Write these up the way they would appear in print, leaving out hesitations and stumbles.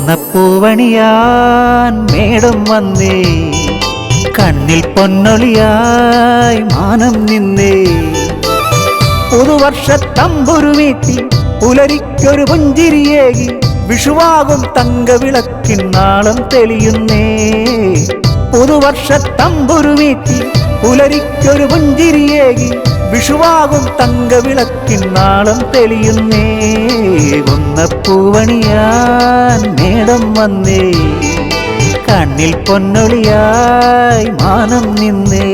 കൊന്നപ്പൂവണിയാൻ മേടം വന്നേ, കണ്ണിൽ പൊന്നൊളിയായി മാനം നിന്നേ. പുതുവർഷത്തമ്പുരുമീട്ടി പുലരിക്കൊരു പുഞ്ചിരിയേകി, വിഷുവാകും തങ്കവിളക്കിൻ നാളം തെളിയുന്നേ. പുതുവർഷത്തമ്പുരുമീട്ടി പുലരിക്കൊരു പുഞ്ചിരിയേകി, വിഷുവാകും തങ്കവിളക്കിൻ നാളം തെളിയുന്നേ. കൊന്നപ്പൂവണിയാൻ മേടം വന്നേ, കണ്ണിൽ പൊന്നൊളിയായി മാനം നിന്നേ.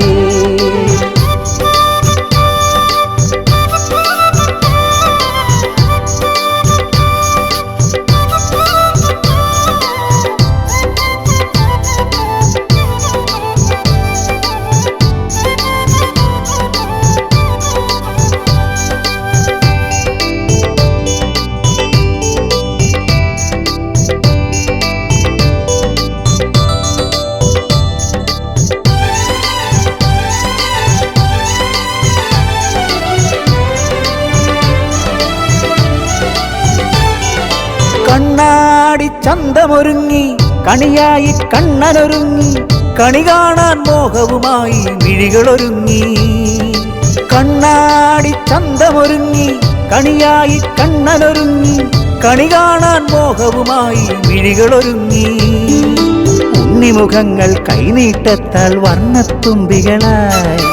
കണ്ണാടി ചന്തമൊരുങ്ങി കണിയായി കണ്ണനൊരുങ്ങി, കണി കാണാൻ മോഹവുമായി മിഴികളൊരുങ്ങി. കണ്ണാടി ചന്തമൊരുങ്ങി കണിയായി കണ്ണനൊരുങ്ങി, കണി കാണാൻ മോഹവുമായി മിഴികളൊരുങ്ങി. ഉണ്ണിമുഖങ്ങൾ കൈനീട്ടത്താൽ വർണ്ണത്തുമ്പികളായി,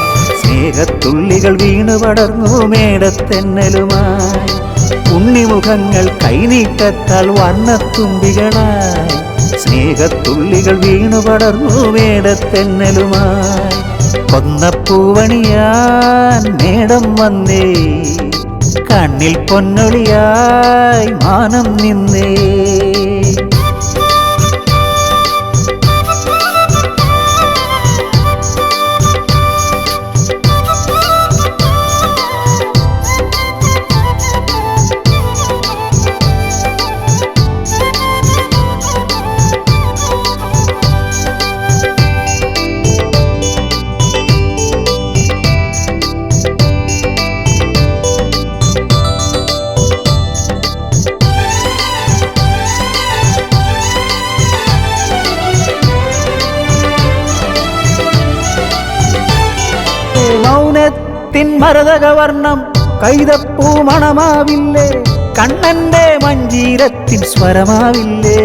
സ്നേഹത്തുള്ളികൾ വീണു പടർന്നു മേടത്തെന്നലുമായി. ഉണ്ണിമുഖങ്ങൾ കൈനീട്ടത്താൽ വർണ്ണത്തുമ്പികളായി, സ്നേഹത്തുള്ളികൾ വീണു പടർന്നു മേടത്തെന്നലുമായി. കൊന്നപ്പൂവണിയാൻ മേടം വന്നേ, കണ്ണിൽ പൊന്നൊളിയായി മാനം നിന്നേ. മൗനത്തിൻ മരതകവർണം കൈതപ്പൂ മണമാവില്ലേ, കണ്ണന്റെ മഞ്ചീരത്തിൻ സ്വരമാവില്ലേ.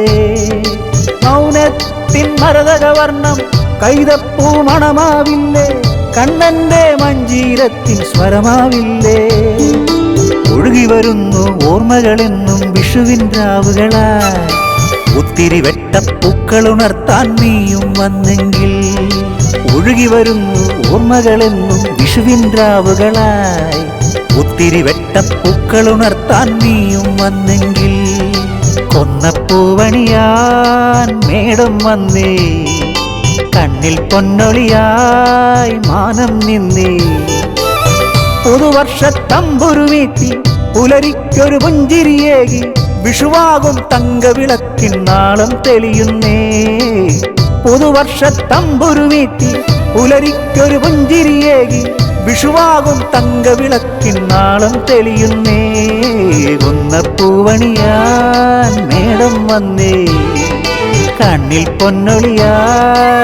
മൗനത്തിൻ മരതകവർണം കൈതപ്പൂ മണമാവില്ലേ, കണ്ണന്റെ മഞ്ചീരത്തിൻ സ്വരമാവില്ലേ. ഒഴുകി വരുന്നു ഓർമ്മകളെന്നും വിഷുവിൻ രാവുകളായി, ഒത്തിരി വെട്ടപ്പൂക്കളുണർത്താൻ നീയും വന്നെങ്കിൽ. ഒഴുകി വരുന്നു ഓർമ്മകളെന്നും വിഷുവിൻ രാവുകളായി, ഒത്തിരി വെട്ടപ്പൂക്കളുണർത്താൻ നീയും വന്നെങ്കിൽ. കൊന്നപ്പൂവണിയാൻ മേടം വന്നേ, കണ്ണിൽ പൊന്നൊളിയായി മാനം നിന്നേ. പുതുവർഷത്തമ്പുരുമീട്ടി പുലരിക്കൊരു പുഞ്ചിരിയേകി, വിഷുവാകും തങ്കവിളക്കിൻ നാളം തെളിയുന്നേ. പുതുവർഷത്തമ്പുരുമീട്ടി പുലരിക്കൊരു പുഞ്ചിരിയേകി, വിഷുവാകും തങ്കവിളക്കിൻ നാളം തെളിയുന്നേ. കൊന്നപ്പൂവണിയാൻ മേടം വന്നേ, കണ്ണിൽ പൊന്നൊളിയായി